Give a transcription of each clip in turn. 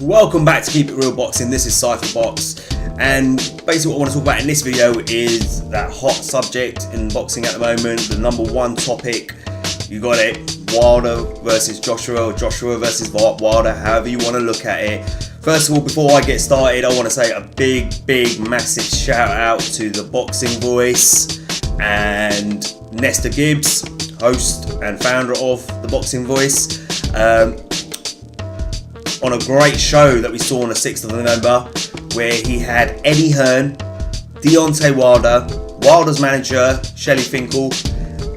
Welcome back to Keep It Real Boxing. This is Cypherbox, and basically what I want to talk about in this video is that hot subject in boxing at the moment, the number one topic. You got it, Wilder versus Joshua, or Joshua versus Wilder, however you want to look at it. First of all, before I get started, I want to say a big, massive shout out to the Boxing Voice and Nesta Gibbs, host and founder of the Boxing Voice. On a great show that we saw on the 6th of November, where he had Eddie Hearn, Deontay Wilder, Wilder's manager, SHELLY, FINKEL,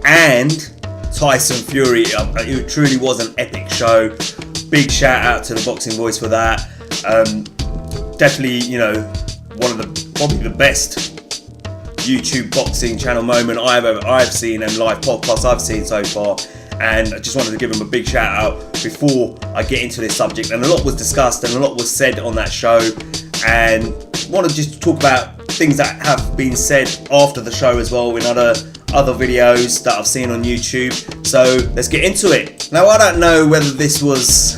and Tyson Fury. It truly was an epic show. Big shout out to the Boxing Voice for that. Definitely, you know, probably the best YouTube boxing channel moment I've seen, and live podcasts I've seen so far. And I just wanted to give him a big shout out before I get into this subject. And a lot was discussed and a lot was said on that show, and I want to just talk about things that have been said after the show as well in other videos that I've seen on YouTube. So let's get into it. Now, I don't know whether this was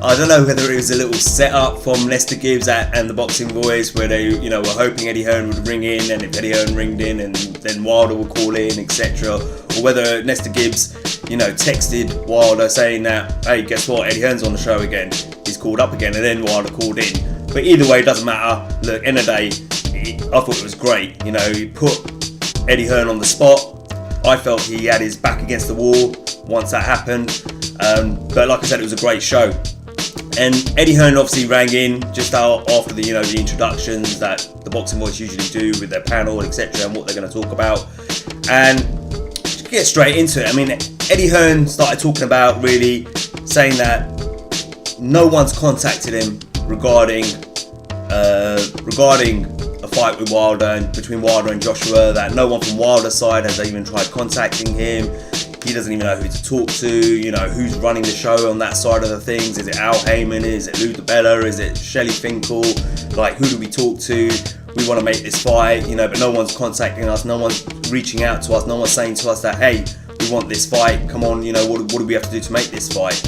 I don't know whether it was a little setup from Nesta Gibbs and the Boxing Voice, where they, you know, were hoping Eddie Hearn would ring in, and if Eddie Hearn ringed in, and then Wilder would call in, etc. Or whether Nesta Gibbs, you know, texted Wilder saying that, hey, guess what, Eddie Hearn's on the show again. He's called up again, and then Wilder called in. But either way, it doesn't matter. Look, end of the day, I thought it was great. You know, he put Eddie Hearn on the spot. I felt he had his back against the wall once that happened. But like I said, it was a great show. And Eddie Hearn obviously rang in just after the, you know, the introductions that the Boxing Voice usually do with their panel, etc., and what they're going to talk about. And to get straight into it, I mean, Eddie Hearn started talking about, really saying that no one's contacted him regarding a fight with Wilder, and between Wilder and Joshua, that no one from Wilder's side has even tried contacting him. He doesn't even know who to talk to, you know, who's running the show on that side of the things. Is it Al Heyman? Is it Lou DiBella? Is it SHELLY, FINKEL? Like, who do we talk to? We want to make this fight, you know, but no one's contacting us, no one's reaching out to us, no one's saying to us that, hey, we want this fight, come on, you know, what do we have to do to make this fight?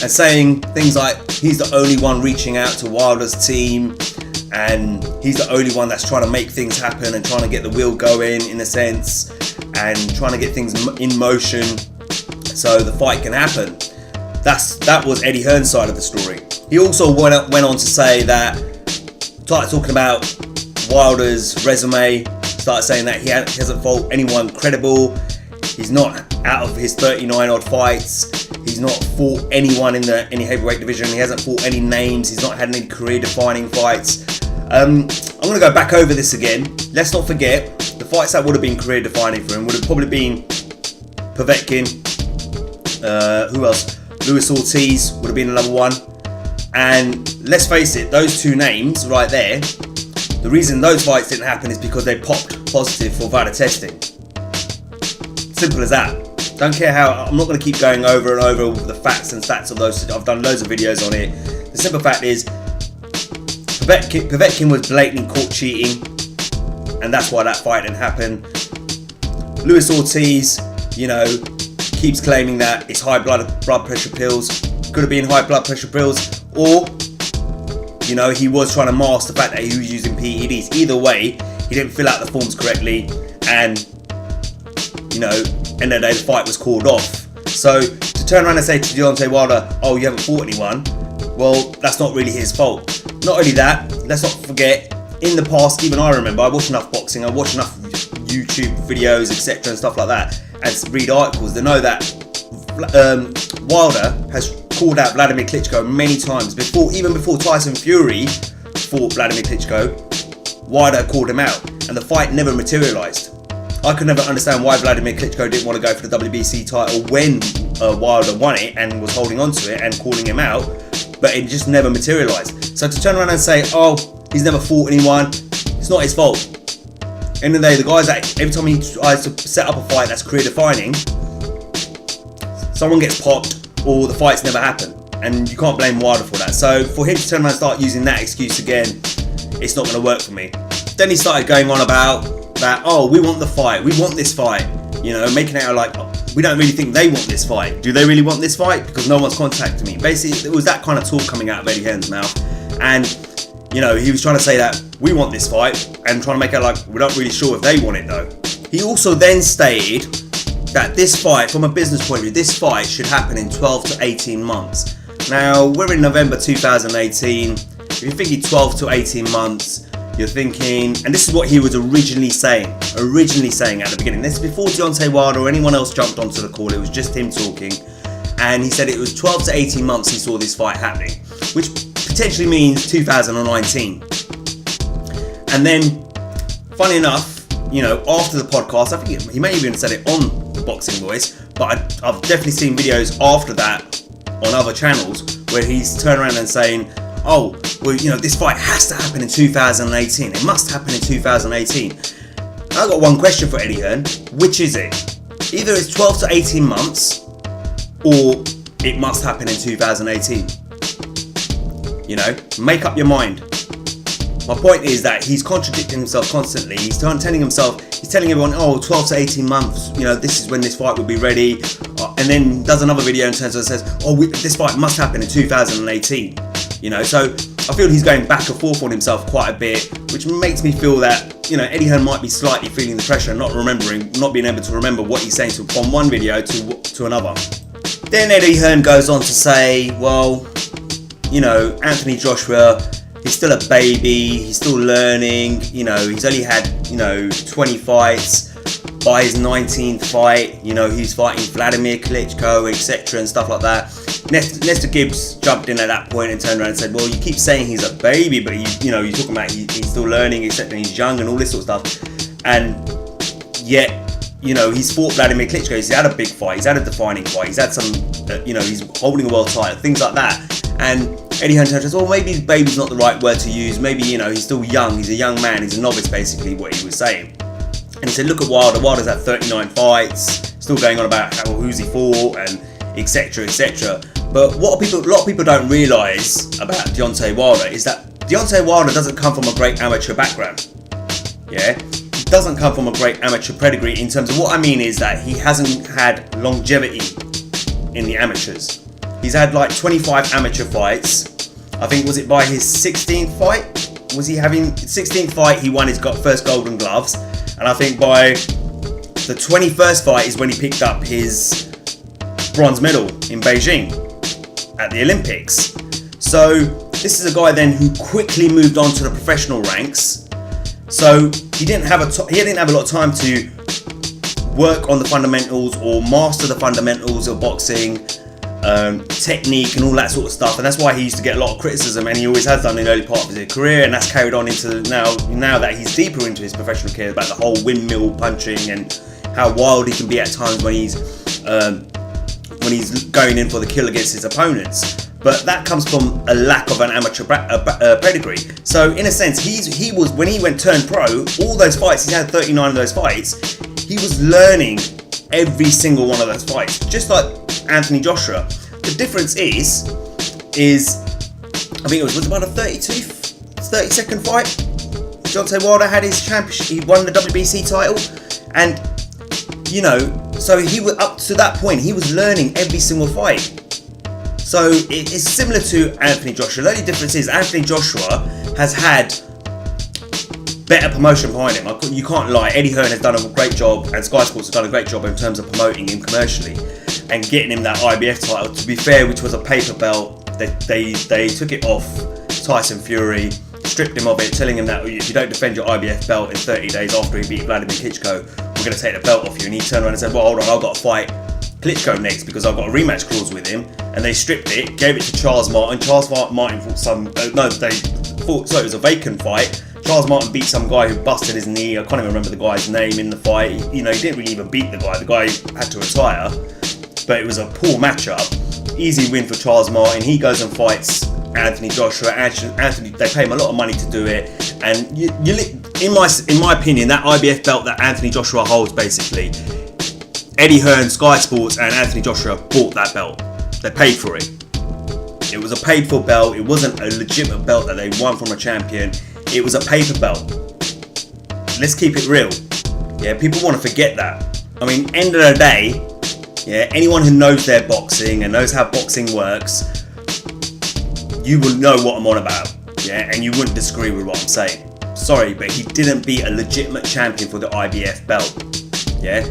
And saying things like, he's the only one reaching out to Wilder's team, and he's the only one that's trying to make things happen and trying to get the wheel going, in a sense, and trying to get things in motion so the fight can happen. That was Eddie Hearn's side of the story. He also went on to say that, started talking about Wilder's resume, started saying that he hasn't fought anyone credible. He's not, out of his 39 odd fights, he's not fought anyone in any heavyweight division. He hasn't fought any names. He's not had any career defining fights. I'm going to go back over this again. Let's not forget, the fights that would have been career defining for him would have probably been Povetkin, who else? Luis Ortiz would have been another one. And let's face it, those two names right there, the reason those fights didn't happen is because they popped positive for VADA testing. Simple as that. Don't care how, I'm not going to keep going over and over the facts and stats of those. I've done loads of videos on it. The simple fact is, Povetkin was blatantly caught cheating, and that's why that fight didn't happen. Luis Ortiz, you know, keeps claiming that it's high blood pressure pills. Could have been high blood pressure pills, or, you know, he was trying to mask the fact that he was using PEDs. Either way, he didn't fill out the forms correctly, and, you know, end of the day, the fight was called off. So to turn around and say to Deontay Wilder, oh, you haven't fought anyone, well, that's not really his fault. Not only that, let's not forget, in the past, even I remember, I watched enough boxing, I watched enough YouTube videos, etc., and stuff like that, and read articles to know that Wilder has called out Vladimir Klitschko many times. Even before Tyson Fury fought Vladimir Klitschko, Wilder called him out, and the fight never materialised. I could never understand why Vladimir Klitschko didn't want to go for the WBC title when Wilder won it and was holding on to it and calling him out, but it just never materialised. So to turn around and say, oh, he's never fought anyone, it's not his fault. End of the day, the guy's that every time he tries to set up a fight that's career defining, someone gets popped or the fights never happen, and you can't blame Wilder for that. So for him to turn around and start using that excuse again, it's not going to work for me. Then he started going on about that, oh, we want the fight, we want this fight, you know, making it out like we don't really think they want this fight. Do they really want this fight? Because no one's contacted me. Basically, it was that kind of talk coming out of Eddie Hearn's mouth. And, you know, he was trying to say that we want this fight and trying to make it like we're not really sure if they want it though. He also then stated that this fight, from a business point of view, this fight should happen in 12 to 18 months. Now, we're in November 2018. If you're thinking 12 to 18 months, you're thinking, and this is what he was originally saying at the beginning. This is before Deontay Wilder or anyone else jumped onto the call. It was just him talking. And he said it was 12 to 18 months he saw this fight happening, which potentially means 2019. And then, funny enough, you know, after the podcast, I think he may even have said it on the Boxing Voice, but I've definitely seen videos after that on other channels where he's turned around and saying, oh, well, you know, this fight has to happen in 2018. It must happen in 2018. I've got one question for Eddie Hearn. Which is it? Either it's 12 to 18 months or it must happen in 2018. You know, make up your mind. My point is that he's contradicting himself constantly. He's telling everyone, oh, 12 to 18 months, you know, this is when this fight will be ready. And then does another video and turns and says, oh, this fight must happen in 2018. You know, so I feel he's going back and forth on himself quite a bit, which makes me feel that, you know, Eddie Hearn might be slightly feeling the pressure and not being able to remember what he's saying from one video to another. Then Eddie Hearn goes on to say, well, you know, Anthony Joshua, he's still a baby, he's still learning, you know, he's only had, you know, 20 fights. By his 19th fight, you know, he's fighting Vladimir Klitschko, etc. and stuff like that. Nestor Gibbs jumped in at that point and turned around and said, well, you keep saying he's a baby, but you know, you're talking about he's still learning, etc. and he's young and all this sort of stuff. And yet, you know, he's fought Vladimir Klitschko, he's had a big fight, he's had a defining fight, he's had some, you know, he's holding a world title, things like that. And Eddie Hearn says, well, maybe baby's not the right word to use, maybe, you know, he's still young, he's a young man, he's a novice, basically, what he was saying. And he said, look at Wilder. Wilder's had 39 fights, still going on about who's he fought and etc. etc. But what a lot of people don't realise about Deontay Wilder is that Deontay Wilder doesn't come from a great amateur background. Yeah, he doesn't come from a great amateur pedigree. In terms of what I mean is that he hasn't had longevity in the amateurs. He's had like 25 amateur fights. I think, was it by his 16th fight? Was he having 16th fight? He won his first Golden Gloves. And I think by the 21st fight is when he picked up his bronze medal in Beijing at the Olympics. So this is a guy then who quickly moved on to the professional ranks. So he didn't have a lot of time to work on the fundamentals or master the fundamentals of boxing, technique and all that sort of stuff, and that's why he used to get a lot of criticism, and he always has done in the early part of his career, and that's carried on into now that he's deeper into his professional career, about the whole windmill punching and how wild he can be at times when he's going in for the kill against his opponents. But that comes from a lack of an amateur pedigree. So in a sense, he was when he turned pro, all those fights, he had 39 of those fights, he was learning every single one of those fights, just like Anthony Joshua. The difference is I think it was about a 30-second fight. Deontay Wilder had his championship, he won the WBC title, and you know, so he was up to that point, he was learning every single fight. So it's similar to Anthony Joshua. The only difference is Anthony Joshua has had better promotion behind him. You can't lie. Eddie Hearn has done a great job, and Sky Sports has done a great job in terms of promoting him commercially and getting him that IBF title. To be fair, which was a paper belt, they took it off Tyson Fury, stripped him of it, telling him that if you don't defend your IBF belt in 30 days after he beat Vladimir Klitschko, we're going to take the belt off you. And he turned around and said, well, hold on, I've got to fight Klitschko next because I've got a rematch clause with him. And they stripped it, gave it to Charles Martin. Charles Martin fought it was a vacant fight. Charles Martin beat some guy who busted his knee. I can't even remember the guy's name in the fight. You know, he didn't really even beat the guy. The guy had to retire. But it was a poor matchup. Easy win for Charles Martin. He goes and fights Anthony Joshua. Anthony, they pay him a lot of money to do it. And in my opinion, that IBF belt that Anthony Joshua holds, basically, Eddie Hearn, Sky Sports, and Anthony Joshua bought that belt. They paid for it. It was a paid for belt. It wasn't a legitimate belt that they won from a champion. It was a paper belt. Let's keep it real. Yeah, people want to forget that. I mean, end of the day, Yeah, anyone who knows their boxing and knows how boxing works, you will know what I'm on about. Yeah, and you wouldn't disagree with what I'm saying. Sorry, but he didn't beat a legitimate champion for the IBF belt. Yeah,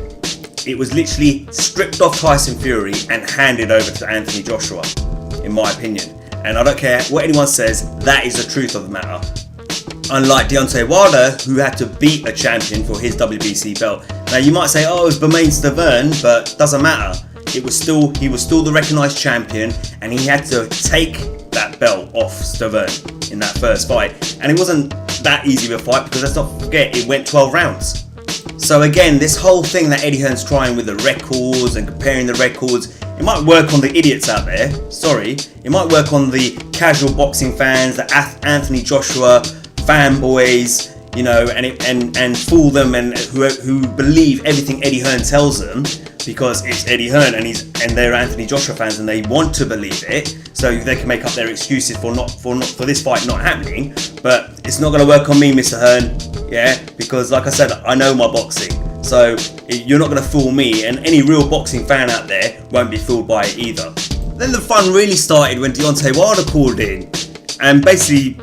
it was literally stripped off Tyson Fury and handed over to Anthony Joshua, in my opinion. And I don't care what anyone says, that is the truth of the matter. Unlike Deontay Wilder, who had to beat a champion for his WBC belt. Now you might say, oh, it was Bermane Stiverne, but doesn't matter. He was still the recognised champion, and he had to take that belt off Stiverne in that first fight. And it wasn't that easy of a fight, because let's not forget, it went 12 rounds. So again, this whole thing that Eddie Hearn's trying with the records and comparing the records, it might work on the idiots out there, sorry. It might work on the casual boxing fans, the Anthony Joshua fanboys, you know, and fool them, and who believe everything Eddie Hearn tells them, because it's Eddie Hearn and they're Anthony Joshua fans and they want to believe it, so they can make up their excuses for this fight not happening. But it's not going to work on me, Mr. Hearn, yeah, because like I said, I know my boxing, so you're not going to fool me, and any real boxing fan out there won't be fooled by it either. Then the fun really started when Deontay Wilder called in and basically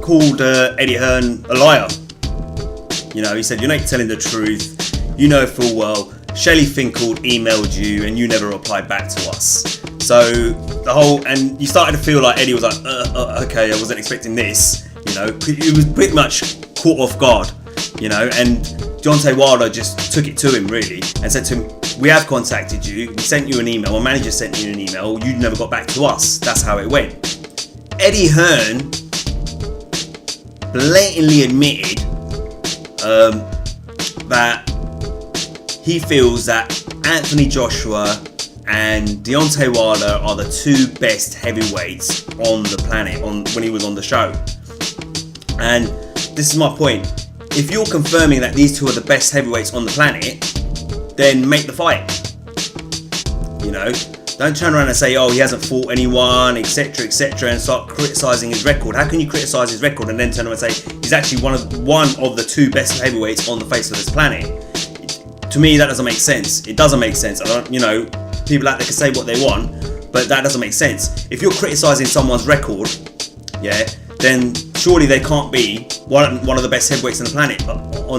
called Eddie Hearn a liar. You know, he said, you're not telling the truth, you know full well Shelly Finkel emailed you and you never replied back to us. So and you started to feel like Eddie was like, okay, I wasn't expecting this, you know. He was pretty much caught off guard, you know, and Deontay Wilder just took it to him really and said to him, we have contacted you, we sent you an email, my manager sent you an email, you never got back to us. That's how it went. Eddie Hearn blatantly admitted that he feels that Anthony Joshua and Deontay Wilder are the two best heavyweights on the planet when he was on the show. And this is my point. If you're confirming that these two are the best heavyweights on the planet, then make the fight. You know, don't turn around and say, oh, he hasn't fought anyone, etc., etc., and start criticising his record. How can you criticise his record and then turn around and say he's actually one of the two best heavyweights on the face of this planet? To me, that doesn't make sense. It doesn't make sense. I don't, you know, people out there can say what they want, but that doesn't make sense. If you're criticising someone's record, yeah, then surely they can't be one of the best heavyweights on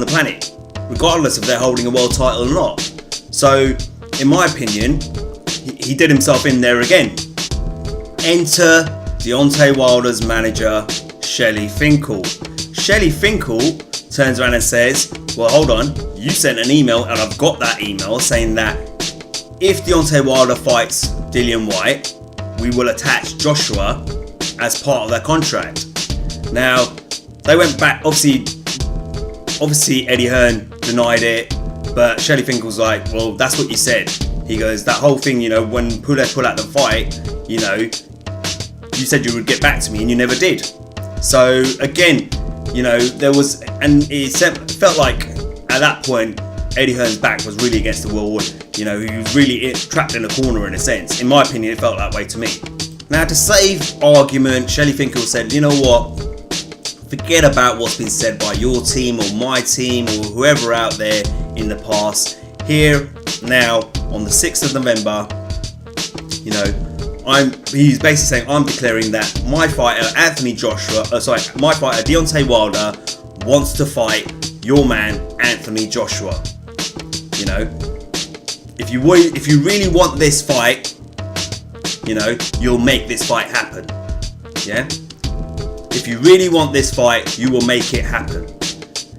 the planet, regardless if they're holding a world title or not. So, in my opinion, he did himself in there again. Enter Deontay Wilder's manager, Shelly Finkel. Shelly Finkel turns around and says, well, hold on, you sent an email and I've got that email saying that if Deontay Wilder fights Dillian Whyte, we will attach Joshua as part of their contract. Now, they went back, obviously Eddie Hearn denied it, but Shelly Finkel's like, well, that's what you said. He goes, that whole thing, you know, when pull out the fight, you know, you said you would get back to me and you never did. So again, you know, there was, and it felt like at that point, Eddie Hearn's back was really against the wall. You know, he was really trapped in a corner in a sense. In my opinion, it felt that way to me. Now, to save argument, Shelly Finkel said, you know what? Forget about what's been said by your team or my team or whoever out there in the past. Here, now, on the 6th of November, you know, he's basically saying, I'm declaring that my fighter, my fighter, Deontay Wilder, wants to fight your man, Anthony Joshua. You know, if you really want this fight, you know, you'll make this fight happen. Yeah? If you really want this fight, you will make it happen.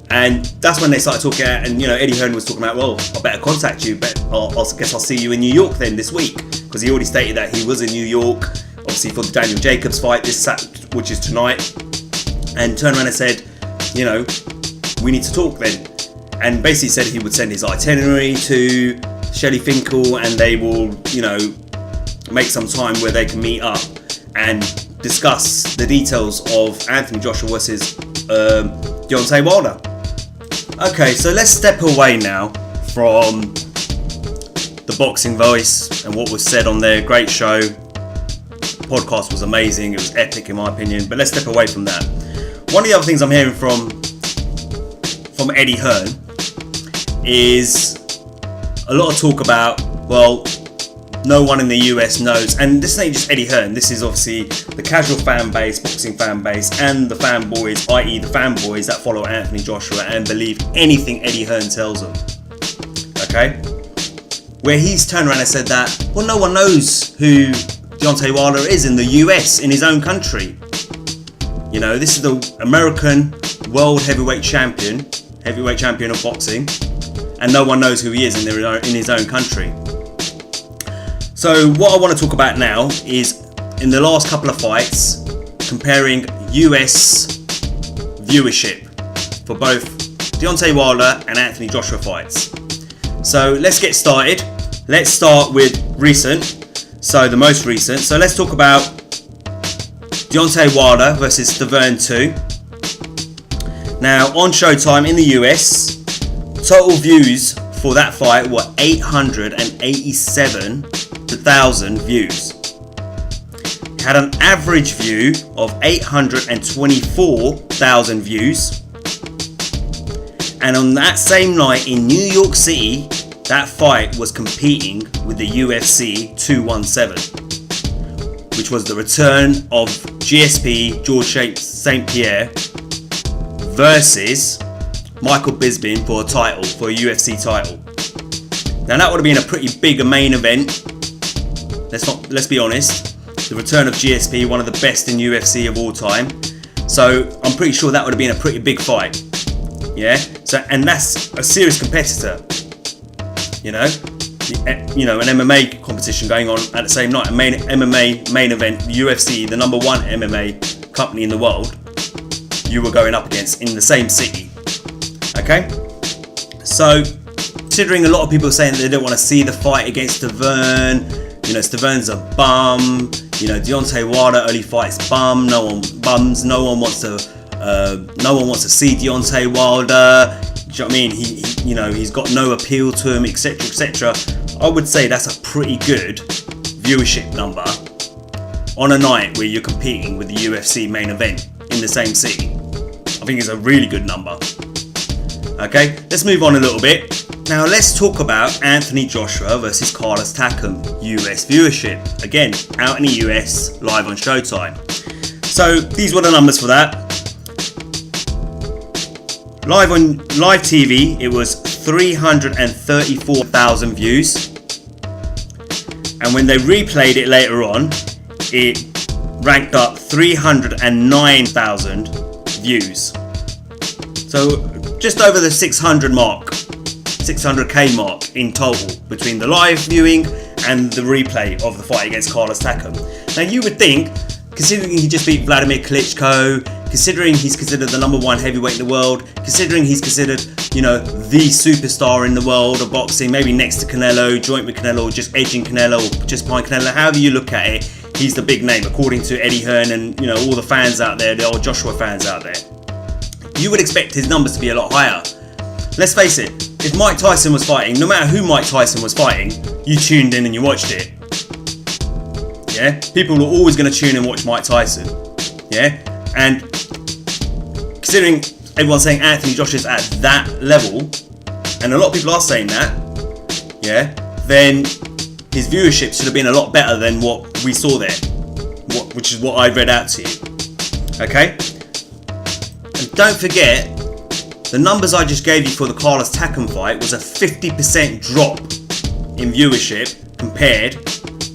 And that's when they started talking, and you know, Eddie Hearn was talking about, well, I better contact you, but I guess I'll see you in New York then this week, because he already stated that he was in New York, obviously for the Daniel Jacobs fight which is tonight, and turned around and said, you know, we need to talk then, and basically said he would send his itinerary to Shelly Finkel, and they will, you know, make some time where they can meet up and discuss the details of Anthony Joshua versus Deontay Wilder. Okay, so let's step away now from the Boxing Voice and what was said on their great show. The podcast was amazing, it was epic in my opinion, but let's step away from that. One of the other things I'm hearing from Eddie Hearn is a lot of talk about well, no one in the US knows. And this ain't just Eddie Hearn, this is obviously the casual fan base, boxing fan base, and the fanboys, i.e. the fanboys that follow Anthony Joshua and believe anything Eddie Hearn tells them. Okay? Where he's turned around and said that, well, no one knows who Deontay Wilder is in the US, in his own country. You know, this is the American world heavyweight champion of boxing, and no one knows who he is in his own country. So what I want to talk about now is, in the last couple of fights, comparing US viewership for both Deontay Wilder and Anthony Joshua fights. So let's get started. Let's start with recent, so the most recent. So let's talk about Deontay Wilder versus Stavern 2. Now on Showtime in the US, total views for that fight were 887,000 views. It had an average view of 824,000 views. And on that same night in New York City, that fight was competing with the UFC 217, which was the return of GSP, Georges St. Pierre, versus Michael Bisping for a title, for a UFC title. Now that would have been a pretty big main event. Let's be honest. The return of GSP, one of the best in UFC of all time. So I'm pretty sure that would have been a pretty big fight. Yeah. So, and that's a serious competitor. You know, an MMA competition going on at the same night, a MMA main event, UFC, the #1 MMA company in the world, you were going up against in the same city. Okay, so considering a lot of people are saying that they don't want to see the fight against Stavern, you know, Stavern's a bum, you know, Deontay Wilder only fights bums, no one wants to see Deontay Wilder. Do you know what I mean? He's got no appeal to him, etc., etc. I would say that's a pretty good viewership number on a night where you're competing with the UFC main event in the same city. I think it's a really good number. Okay, let's move on a little bit. Now let's talk about Anthony Joshua versus Carlos Takam, US viewership. Again, out in the US, live on Showtime. So these were the numbers for that. Live TV, it was 334,000 views, and when they replayed it later on, it ranked up 309,000 views. So just over the 600k mark in total between the live viewing and the replay of the fight against Carlos Takam. Now you would think, considering he just beat Vladimir Klitschko, considering he's considered the #1 heavyweight in the world, considering he's considered, you know, the superstar in the world of boxing, maybe next to Canelo, joint with Canelo, just edging Canelo, or just behind Canelo, however you look at it, he's the big name according to Eddie Hearn and, you know, all the fans out there, the old Joshua fans out there. You would expect his numbers to be a lot higher. Let's face it, if Mike Tyson was fighting, no matter who Mike Tyson was fighting, you tuned in and you watched it. Yeah, people were always going to tune in and watch Mike Tyson. Yeah, and considering everyone's saying Anthony Joshua's at that level, and a lot of people are saying that, yeah, then his viewership should have been a lot better than what we saw there, which is what I read out to you. Okay, and don't forget, the numbers I just gave you for the Carlos Takam fight was a 50% drop in viewership compared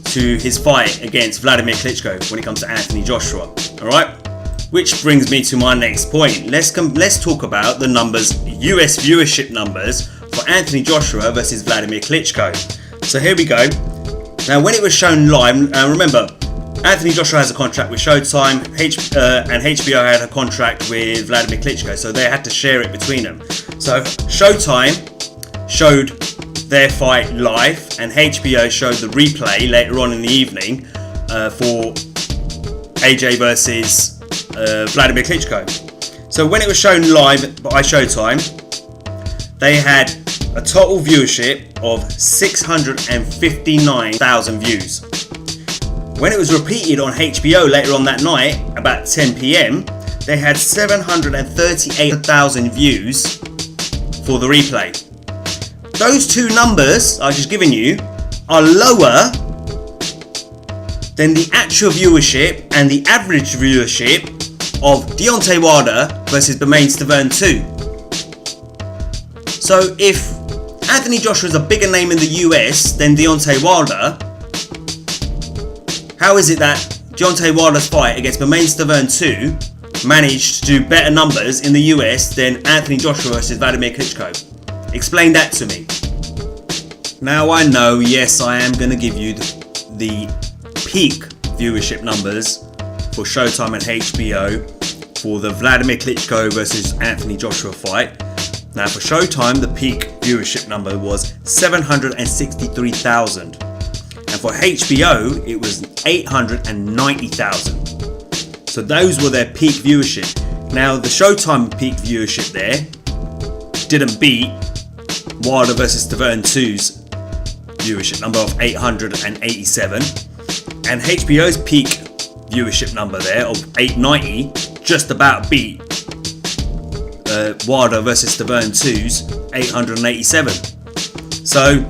to his fight against Vladimir Klitschko when it comes to Anthony Joshua. Alright? Which brings me to my next point. Let's talk about the numbers, US viewership numbers for Anthony Joshua versus Vladimir Klitschko. So here we go. Now when it was shown live, remember, Anthony Joshua has a contract with Showtime, and HBO had a contract with Vladimir Klitschko, so they had to share it between them. So Showtime showed their fight live, and HBO showed the replay later on in the evening for AJ versus Vladimir Klitschko. So when it was shown live by Showtime, they had a total viewership of 659,000 views. When it was repeated on HBO later on that night, about 10 PM, they had 738,000 views for the replay. Those two numbers I've just given you are lower than the actual viewership and the average viewership of Deontay Wilder versus Bermane Stiverne 2. So if Anthony Joshua is a bigger name in the US than Deontay Wilder, how is it that Deontay Wilder's fight against Bermane Stiverne 2 managed to do better numbers in the US than Anthony Joshua versus Vladimir Klitschko? Explain that to me. Now I know, yes, I am going to give you the peak viewership numbers for Showtime and HBO for the Vladimir Klitschko versus Anthony Joshua fight. Now for Showtime, the peak viewership number was 763,000. And for HBO, it was 890,000. So those were their peak viewership. Now the Showtime peak viewership there didn't beat Wilder versus Stiverne 2's viewership number of 887. And HBO's peak viewership number there of 890 just about beat Wilder versus Stiverne 2's 887. So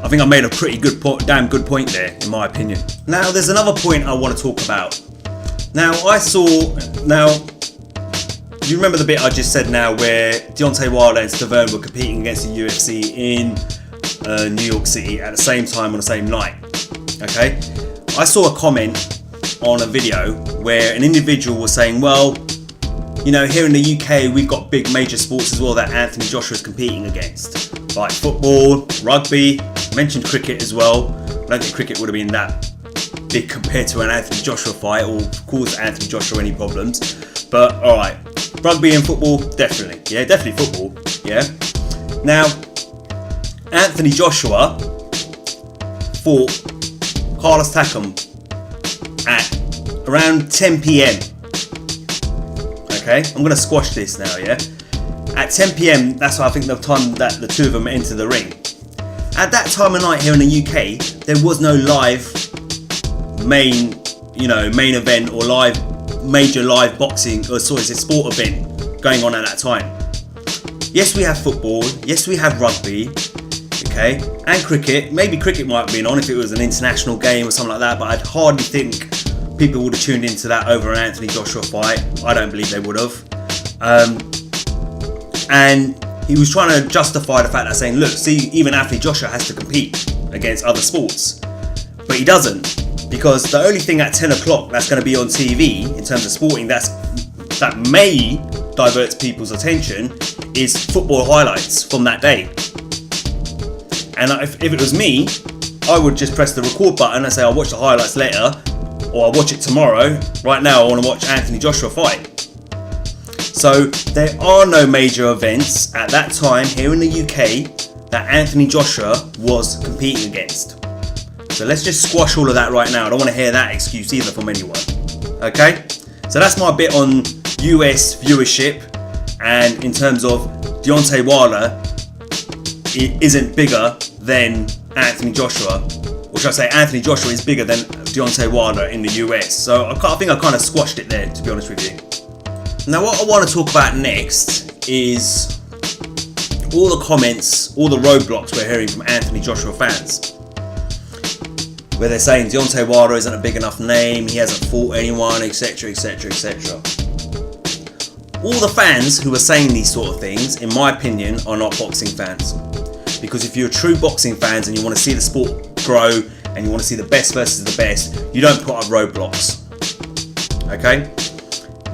I think I made a pretty good damn good point there, in my opinion. Now there's another point I want to talk about. Now you remember the bit I just said now where Deontay Wilder and Stiverne were competing against the UFC in New York City at the same time on the same night. Okay, I saw a comment on a video where an individual was saying, well, you know, here in the UK we've got big major sports as well that Anthony Joshua is competing against, like football, rugby, mentioned cricket as well. I don't think cricket would have been that big compared to an Anthony Joshua fight or cause Anthony Joshua any problems. But alright, rugby and football, definitely. Yeah, definitely football. Yeah. Now, Anthony Joshua fought Carlos TAKAM at around 10 PM. Okay, I'm going to squash this now, yeah? At 10 PM, that's I think the time that the two of them entered the ring. At that time of night here in the UK, there was no live main event or major live boxing or sport event going on at that time. Yes, we have football. Yes, we have rugby. Okay, and cricket. Maybe cricket might have been on if it was an international game or something like that. But I'd hardly think people would have tuned into that over an Anthony Joshua fight. I don't believe they would have. And he was trying to justify the fact that saying, look, see, even Anthony Joshua has to compete against other sports, but he doesn't. Because the only thing at 10 o'clock that's going to be on TV in terms of sporting that may divert people's attention is football highlights from that day. And if it was me, I would just press the record button and say I'll watch the highlights later, or I'll watch it tomorrow. Right now I want to watch Anthony Joshua fight. So there are no major events at that time here in the UK that Anthony Joshua was competing against. So let's just squash all of that right now. I don't want to hear that excuse either from anyone. Okay? So that's my bit on US viewership, and in terms of Deontay Wilder, it isn't bigger than Anthony Joshua. Or should I say Anthony Joshua is bigger than Deontay Wilder in the US. So I think I kind of squashed it there, to be honest with you. Now what I want to talk about next is all the comments, all the roadblocks we're hearing from Anthony Joshua fans, where they're saying Deontay Wilder isn't a big enough name, he hasn't fought anyone, etc, etc, etc. All the fans who are saying these sort of things, in my opinion, are not boxing fans. Because if you're true boxing fans and you want to see the sport grow and you want to see the best versus the best, you don't put up roadblocks. Okay?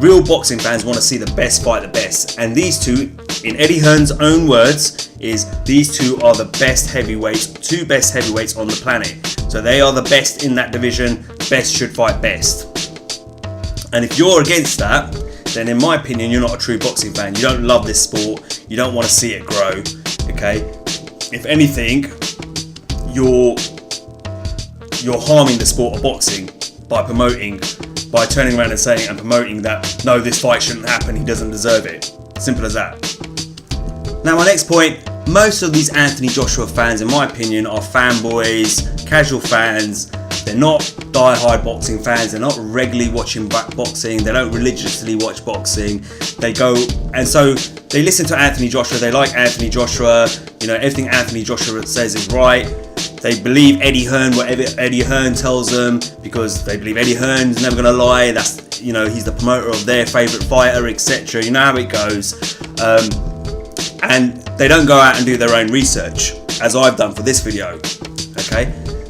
Real boxing fans want to see the best fight the best. And these two, in Eddie Hearn's own words, is these two are the best heavyweights, two best heavyweights on the planet. So they are the best in that division, best should fight best. And if you're against that, then in my opinion, you're not a true boxing fan. You don't love this sport, you don't want to see it grow, okay? If anything, you're harming the sport of boxing by turning around and saying and promoting that, no, this fight shouldn't happen, he doesn't deserve it. Simple as that. Now my next point, most of these Anthony Joshua fans, in my opinion, are fanboys, casual fans. They're not die-hard boxing fans. They're not regularly watching boxing. They don't religiously watch boxing. They go, and so they listen to Anthony Joshua. They like Anthony Joshua. You know, everything Anthony Joshua says is right. They believe Eddie Hearn, whatever Eddie Hearn tells them, because they believe Eddie Hearn's never gonna lie. That's, you know, he's the promoter of their favourite fighter, etc. You know how it goes. And they don't go out and do their own research, as I've done for this video. Okay,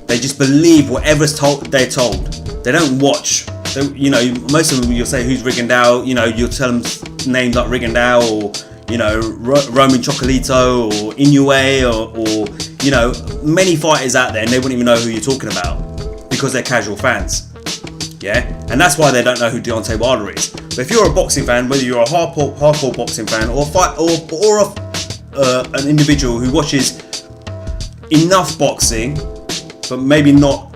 they just believe whatever's they're told. They don't watch. You know, most of them you'll say who's Rigondeaux. You know, you'll tell them names like Rigondeaux, or you know, Roman Chocolito, or Inoue, or you know, many fighters out there, and they wouldn't even know who you're talking about because they're casual fans. Yeah, and that's why they don't know who Deontay Wilder is. But if you're a boxing fan, whether you're a hardcore boxing fan or an individual who watches enough boxing, but maybe not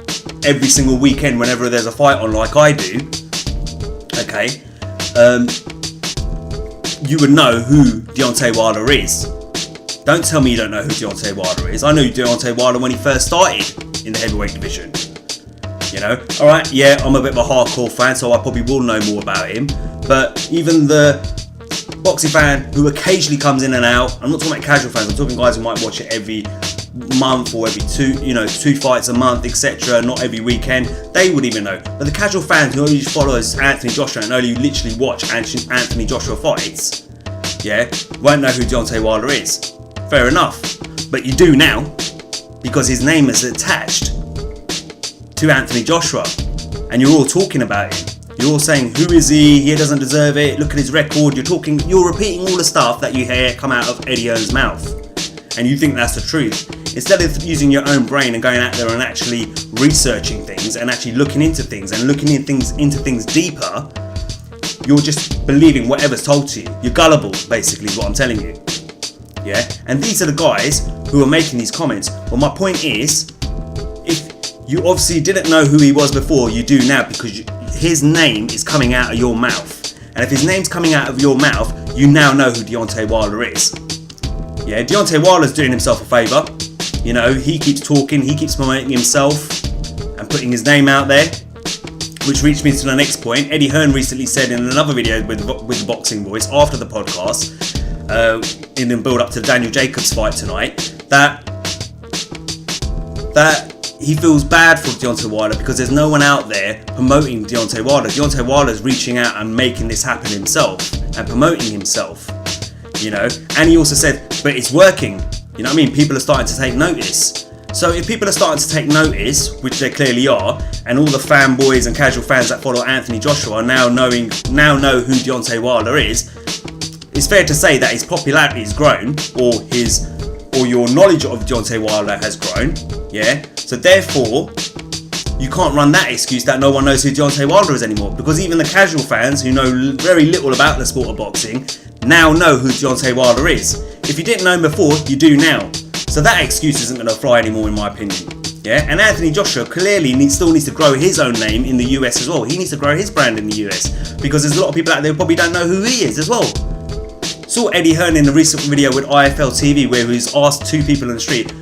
every single weekend whenever there's a fight on like I do, okay, you would know who Deontay Wilder is. Don't tell me you don't know who Deontay Wilder is. I knew Deontay Wilder when he first started in the heavyweight division. You know, alright, yeah, I'm a bit of a hardcore fan, so I probably will know more about him. But even the boxing fan who occasionally comes in and out, I'm not talking about casual fans, I'm talking guys who might watch it every month or every two fights a month, etc., not every weekend, they would even know. But the casual fans who only follows Anthony Joshua and only literally watch Anthony Joshua fights, yeah, won't know who Deontay Wilder is. Fair enough. But you do now, because his name is attached to Anthony Joshua, and you're all talking about him. You're all saying, who is he? He doesn't deserve it. Look at his record. You're repeating all the stuff that you hear come out of Eddie Hearn's mouth, and you think that's the truth. Instead of using your own brain and going out there and actually researching things and actually looking into things and looking into things deeper, you're just believing whatever's told to you. You're gullible, basically, is what I'm telling you. Yeah, and these are the guys who are making these comments. Well, my point is, if you obviously didn't know who he was before, you do now, because his name is coming out of your mouth. And if his name's coming out of your mouth, you now know who Deontay Wilder is. Yeah, Deontay Wilder's doing himself a favour. You know, he keeps talking, he keeps promoting himself and putting his name out there. Which reached me to the next point. Eddie Hearn recently said in another video with the Boxing Voice after the podcast, in the build up to the Daniel Jacobs fight tonight, that he feels bad for Deontay Wilder because there's no one out there promoting Deontay Wilder. Deontay Wilder's reaching out and making this happen himself and promoting himself, you know. And he also said, but it's working, you know what I mean? People are starting to take notice. So if people are starting to take notice, which they clearly are, and all the fanboys and casual fans that follow Anthony Joshua now know who Deontay Wilder is, it's fair to say that his popularity has grown, or your knowledge of Deontay Wilder has grown, yeah? So therefore, you can't run that excuse that no one knows who Deontay Wilder is anymore, because even the casual fans who know very little about the sport of boxing now know who Deontay Wilder is. If you didn't know him before, you do now. So that excuse isn't going to fly anymore, in my opinion. Yeah, and Anthony Joshua clearly still needs to grow his own name in the US as well. He needs to grow his brand in the US, because there's a lot of people out there who probably don't know who he is as well. Saw Eddie Hearn in a recent video with IFL TV where he's asked two people in the street,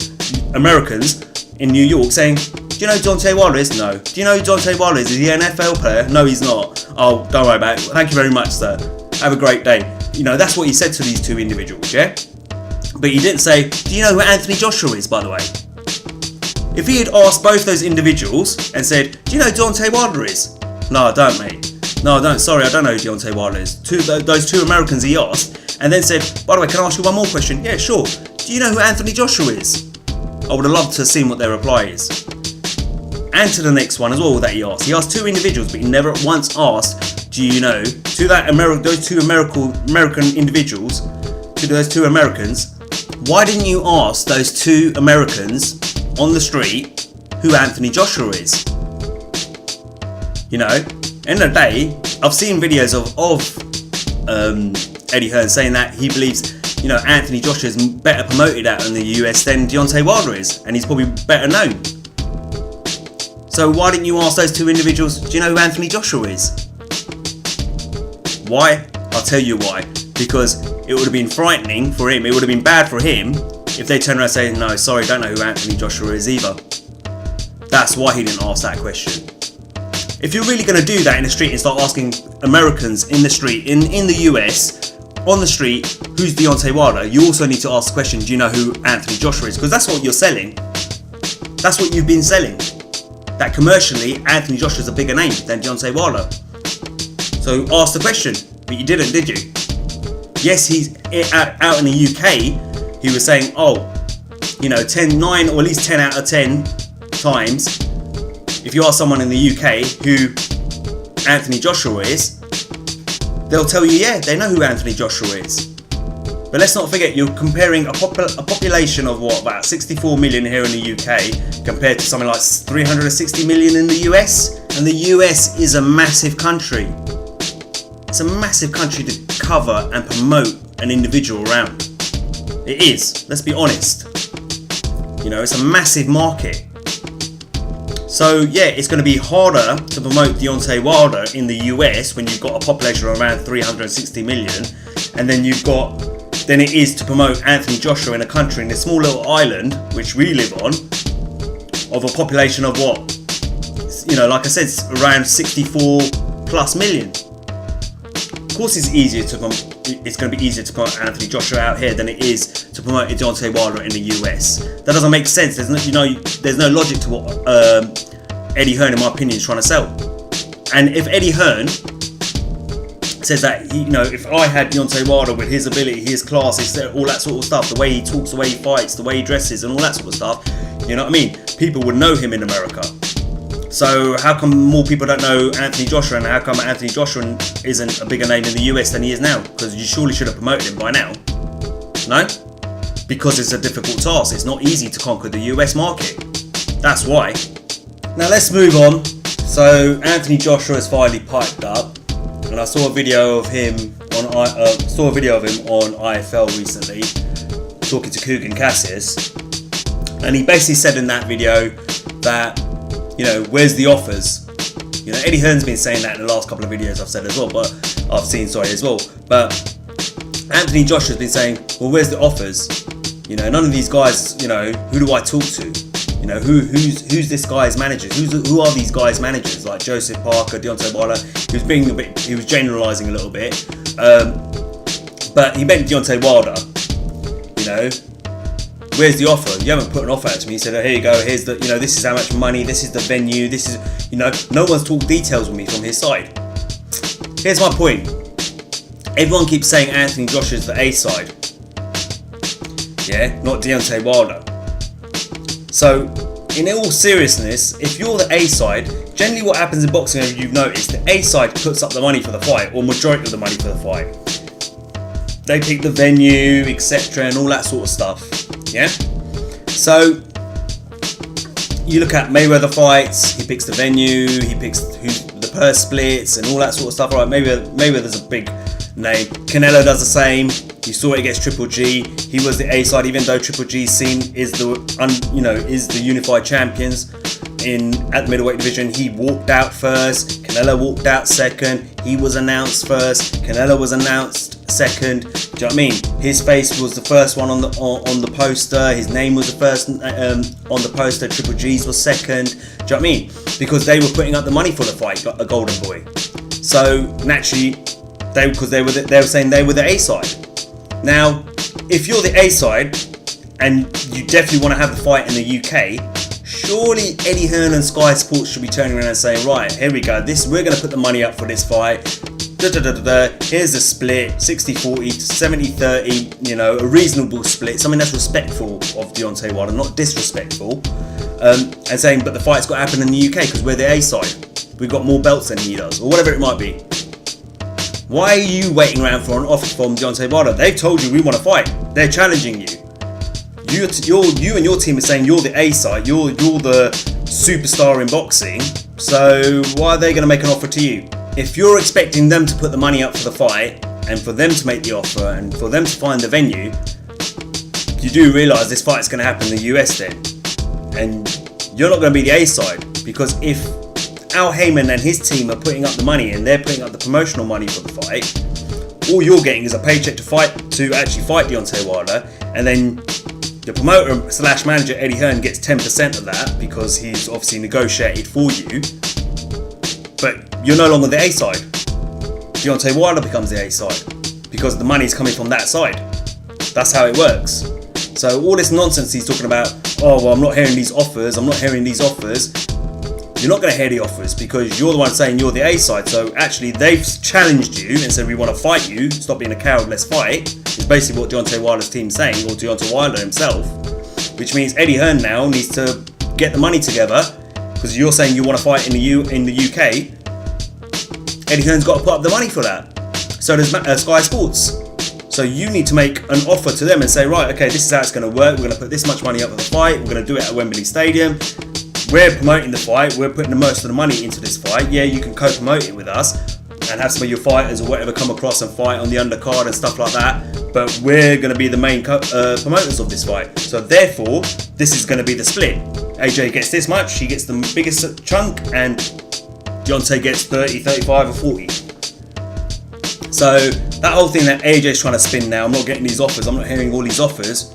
Americans in New York, saying, do you know who Deontay Wilder is? No. Do you know who Deontay Wilder is? Is he an NFL player? No, he's not. Oh, don't worry about it. Thank you very much, sir. Have a great day. You know, that's what he said to these two individuals, yeah? But he didn't say, do you know who Anthony Joshua is, by the way? If he had asked both those individuals and said, do you know who Deontay Wilder is? No, I don't, mate. No, I don't. Sorry, I don't know who Deontay Wilder is. Those two Americans he asked, and then said, by the way, can I ask you one more question? Yeah, sure. Do you know who Anthony Joshua is? I would have loved to have seen what their reply is. And to the next one as well that he asked. He asked two individuals, but he never once asked, do you know, to those two American individuals, to those two Americans, why didn't you ask those two Americans on the street who Anthony Joshua is? You know, end of the day, I've seen videos of Eddie Hearn saying that he believes, you know, Anthony Joshua is better promoted out in the US than Deontay Wilder is, and he's probably better known. So why didn't you ask those two individuals, do you know who Anthony Joshua is? Why? I'll tell you why. Because it would have been frightening for him, it would have been bad for him if they turned around and say, no, sorry, don't know who Anthony Joshua is either. That's why he didn't ask that question. If you're really going to do that in the street and start asking Americans in the street, in the US, on the street, who's Deontay Wilder, you also need to ask the question, do you know who Anthony Joshua is? Because that's what you're selling. That's what you've been selling. That commercially, Anthony Joshua's a bigger name than Deontay Wilder. So ask the question, but you didn't, did you? Yes, he's out in the UK. He was saying, oh, you know, 9 or at least 10 out of 10 times, if you ask someone in the UK who Anthony Joshua is, they'll tell you, yeah, they know who Anthony Joshua is. But let's not forget, you're comparing a population of what, about 64 million here in the UK compared to something like 360 million in the US. And the US is a massive country. It's a massive country to cover and promote an individual around. It is, let's be honest. You know, it's a massive market. So yeah, it's going to be harder to promote Deontay Wilder in the US when you've got a population of around 360 million, and then it is to promote Anthony Joshua in a country, in a small little island which we live on, of a population of what, you know, like I said, around 64 plus million. Of course, it's going to be easier to promote Anthony Joshua out here than it is to promote Deontay Wilder in the US. That doesn't make sense. There's no logic to what Eddie Hearn, in my opinion, is trying to sell. And if Eddie Hearn says that, you know, if I had Deontay Wilder with his ability, his class, all that sort of stuff, the way he talks, the way he fights, the way he dresses, and all that sort of stuff, you know what I mean? People would know him in America. So how come more people don't know Anthony Joshua, and how come Anthony Joshua isn't a bigger name in the US than he is now? Because you surely should have promoted him by now. No? Because it's a difficult task. It's not easy to conquer the US market. That's why. Now let's move on. So Anthony Joshua is finally piped up, and I saw a video of him on IFL recently, talking to Kugan Cassius, and he basically said in that video that, you know, where's the offers? You know, Eddie Hearn's been saying that in the last couple of videos I've seen as well. But Anthony Joshua's been saying, well, where's the offers? You know, none of these guys, you know, who do I talk to? You know, who's this guy's managers? Who are these guys' managers? Like Joseph Parker, Deontay Wilder. He was generalising a little bit, but he meant Deontay Wilder. You know, where's the offer? You haven't put an offer out to me. He said, oh, here you go. Here's the, you know, this is how much money. This is the venue. This is, you know, no one's talked details with me from his side. Here's my point. Everyone keeps saying Anthony Joshua is the A side. Yeah, not Deontay Wilder. So, in all seriousness, if you're the A side, generally what happens in boxing, as you've noticed, the A side puts up the money for the fight, or majority of the money for the fight. They pick the venue, etc., and all that sort of stuff. Yeah. So you look at Mayweather fights. He picks the venue. He picks who the purse splits and all that sort of stuff. Right? Mayweather's a big name. Canelo does the same. You saw it against Triple G. He was the A side, even though Triple G's seen is the unified champions at the middleweight division. He walked out first. Canelo walked out second. He was announced first. Canelo was announced second. Do you know what I mean? His face was the first one on the poster. His name was the first on the poster. Triple G's was second. Do you know what I mean? Because they were putting up the money for the fight, a Golden Boy. So naturally, they were saying they were the A side. Now, if you're the A side and you definitely want to have the fight in the UK, surely Eddie Hearn and Sky Sports should be turning around and saying, right, here we go. We're going to put the money up for this fight. Here's the split, 60-40, 70-30, you know, a reasonable split, something that's respectful of Deontay Wilder, not disrespectful, and saying, but the fight's got to happen in the UK because we're the A side. We've got more belts than he does, or whatever it might be. Why are you waiting around for an offer from Deontay Wilder? They've told you we want to fight. They're challenging you. You and your team are saying you're the A side, you're the superstar in boxing, so why are they going to make an offer to you? If you're expecting them to put the money up for the fight, and for them to make the offer, and for them to find the venue, you do realise this fight is going to happen in the US then. And you're not going to be the A side, because if Al Heyman and his team are putting up the money and they're putting up the promotional money for the fight, all you're getting is a paycheck to actually fight Deontay Wilder, and then the promoter / manager Eddie Hearn gets 10% of that because he's obviously negotiated for you. But you're no longer the A side. Deontay Wilder becomes the A side because the money's coming from that side. That's how it works. So all this nonsense he's talking about, oh, well, I'm not hearing these offers, I'm not hearing these offers. You're not going to hear the offers because you're the one saying you're the A side. So actually, they've challenged you and said, we want to fight you. Stop being a coward, let's fight. Is basically what Deontay Wilder's team's saying, or Deontay Wilder himself. Which means Eddie Hearn now needs to get the money together, because you're saying you want to fight in the UK. Eddie Hearn's got to put up the money for that. So does Sky Sports. So you need to make an offer to them and say, right, okay, this is how it's going to work. We're going to put this much money up for the fight. We're going to do it at Wembley Stadium. We're promoting the fight. We're putting the most of the money into this fight. Yeah, you can co-promote it with us and have some of your fighters or whatever come across and fight on the undercard and stuff like that. But we're going to be the main promoters of this fight. So therefore, this is going to be the split. AJ gets this much. He gets the biggest chunk, and Deontay gets 30, 35 or 40. So that whole thing that AJ's trying to spin now, I'm not getting these offers, I'm not hearing all these offers,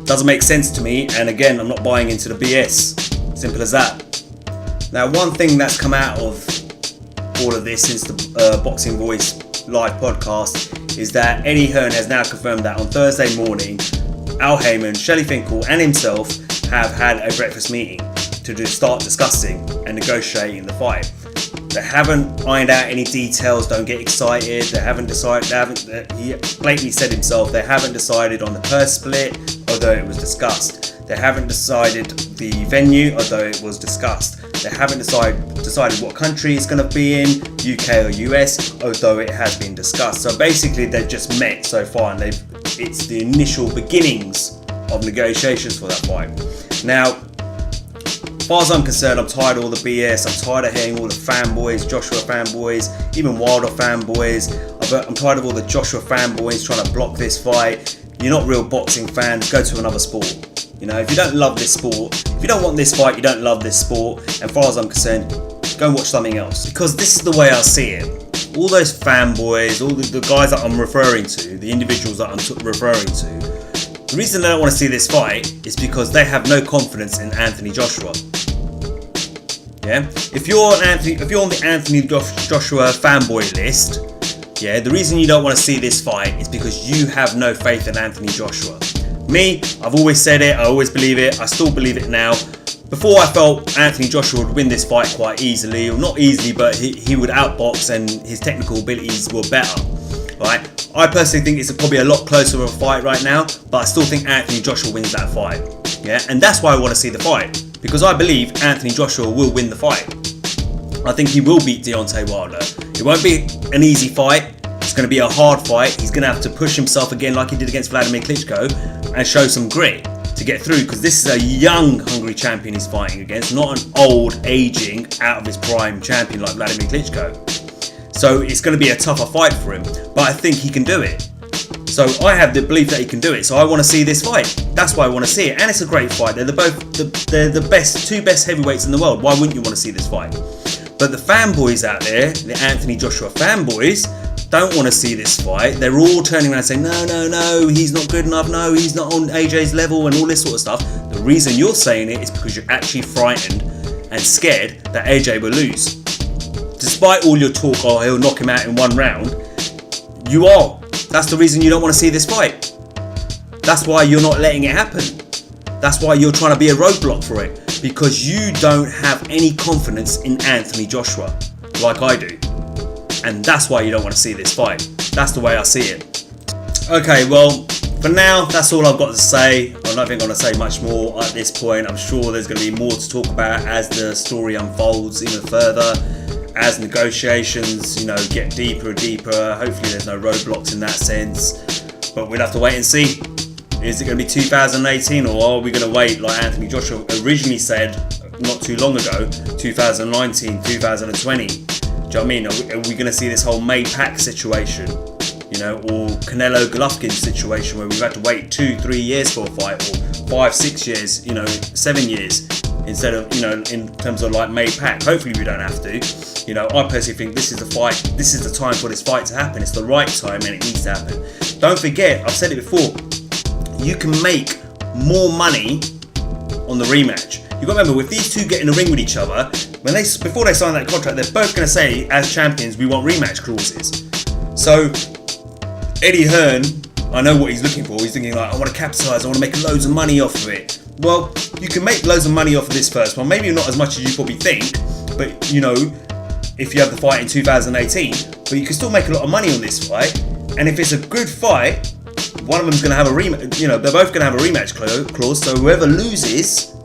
doesn't make sense to me. And again, I'm not buying into the BS. Simple as that. Now, one thing that's come out of all of this since the Boxing Voice live podcast is that Eddie Hearn has now confirmed that on Thursday morning, Al Heyman, Shelly Finkel and himself have had a breakfast meeting to start discussing and negotiating the fight. They haven't ironed out any details, don't get excited. They haven't decided, he blatantly said himself, they haven't decided on the purse split, although it was discussed. They haven't decided the venue, although it was discussed. They haven't decided what country it's going to be in, UK or US, although it has been discussed. So basically they've just met so far, and it's the initial beginnings of negotiations for that fight. Now, as far as I'm concerned, I'm tired of all the BS. I'm tired of hearing all the fanboys, Joshua fanboys, even Wilder fanboys. I'm tired of all the Joshua fanboys trying to block this fight. You're not real boxing fans, go to another sport. You know, if you don't love this sport, if you don't want this fight, you don't love this sport, and as far as I'm concerned, go and watch something else. Because this is the way I see it. All those fanboys, all the guys that I'm referring to, the individuals that I'm referring to, the reason they don't want to see this fight is because they have no confidence in Anthony Joshua. Yeah? If you're on the Anthony Joshua fanboy list, yeah, the reason you don't want to see this fight is because you have no faith in Anthony Joshua. Me, I've always said it, I always believe it, I still believe it now. Before, I felt Anthony Joshua would win this fight quite easily, or not easily, but he would outbox and his technical abilities were better. Right? I personally think it's probably a lot closer of a fight right now, but I still think Anthony Joshua wins that fight. Yeah, and that's why I want to see the fight, because I believe Anthony Joshua will win the fight. I think he will beat Deontay Wilder. It won't be an easy fight. It's going to be a hard fight. He's going to have to push himself again like he did against Vladimir Klitschko and show some grit to get through, because this is a young, hungry champion he's fighting against, not an old, aging, out of his prime champion like Vladimir Klitschko. So it's going to be a tougher fight for him, but I think he can do it. So I have the belief that he can do it, so I want to see this fight. That's why I want to see it, and it's a great fight. They're the two best heavyweights in the world. Why wouldn't you want to see this fight? But the fanboys out there, the Anthony Joshua fanboys, don't want to see this fight. They're all turning around saying, no, he's not good enough, no, he's not on AJ's level and all this sort of stuff. The reason you're saying it is because you're actually frightened and scared that AJ will lose. Despite all your talk, oh, he'll knock him out in one round, you are. That's the reason you don't want to see this fight. That's why you're not letting it happen. That's why you're trying to be a roadblock for it, because you don't have any confidence in Anthony Joshua like I do. And that's why you don't want to see this fight. That's the way I see it. Okay, well, for now, that's all I've got to say. I'm not even going to say much more at this point. I'm sure there's going to be more to talk about as the story unfolds even further, as negotiations, get deeper and deeper. Hopefully there's no roadblocks in that sense. But we'll have to wait and see. Is it going to be 2018, or are we going to wait like Anthony Joshua originally said not too long ago, 2019, 2020? Do you know what I mean? Are we going to see this whole May Pack situation, or Canelo Golovkin situation where we've had to wait 2-3 years for a fight, or 5-6 years, 7 years, instead of, in terms of like May Pack? Hopefully we don't have to. I personally think this is the fight. This is the time for this fight to happen. It's the right time and it needs to happen. Don't forget, I've said it before, you can make more money on the rematch. You've got to remember, with these two get in the ring with each other, before they sign that contract, they're both going to say, as champions, we want rematch clauses. So Eddie Hearn, I know what he's looking for. He's thinking like, I want to capitalise, I want to make loads of money off of it. Well, you can make loads of money off of this first one. Maybe not as much as you probably think, but you know, if you have the fight in 2018, but you can still make a lot of money on this fight. And if it's a good fight, one of them's going to have a rematch. You know, they're both going to have a rematch clause. So whoever loses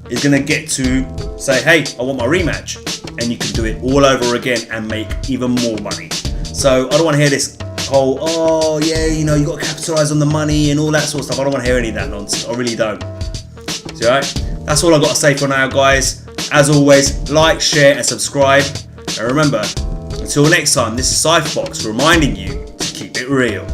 is going to get to say, hey, I want my rematch. And you can do it all over again and make even more money. So I don't want to hear this whole, oh yeah, you know, you got to capitalise on the money and all that sort of stuff. I don't want to hear any of that nonsense. I really don't. So, alright, that's all I've got to say for now, guys. As always, like, share and subscribe. And remember, until next time, this is Cypherbox reminding you to keep it real.